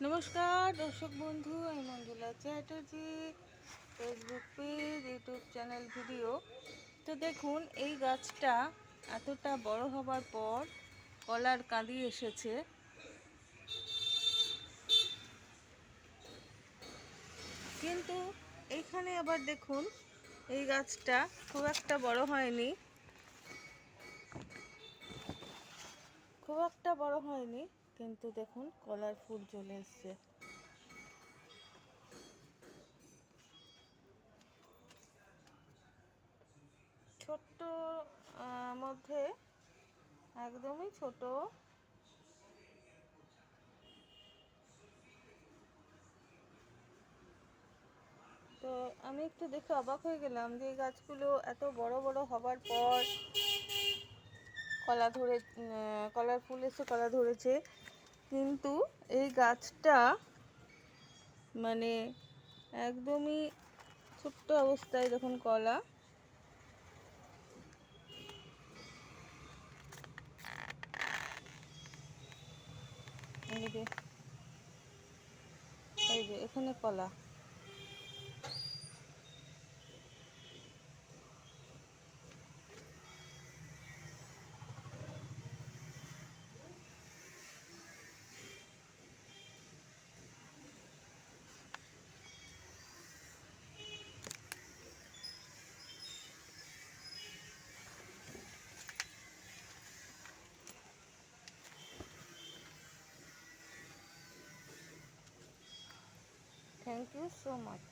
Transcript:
নমস্কার দর্শক বন্ধু, আমি Manjula Chatterjee, Facebook page, YouTube channel, video. তো দেখুন, এই গাছটা এতটা বড় হবার পর কলার কাঁদি এসেছে, কিন্তু এইখানে আবার দেখুন এই গাছটা খুব একটা বড় হয়নি, কিন্তু দেখুন কলার ফুল চলে এসছে। ছোট্ট মধ্যে, একদমই ছোট। তো আমি একটু দেখে অবাক হয়ে গেলাম যে এই গাছগুলো এত বড় বড় হবার পর কলার ফুল এসে কলা ধরেছে, কিন্তু এই গাছটা মানে একদমই ছোট্ট অবস্থায় যখন কলা। এই যে এখানে কলা, থ্যাংক ইউ সো মাচ।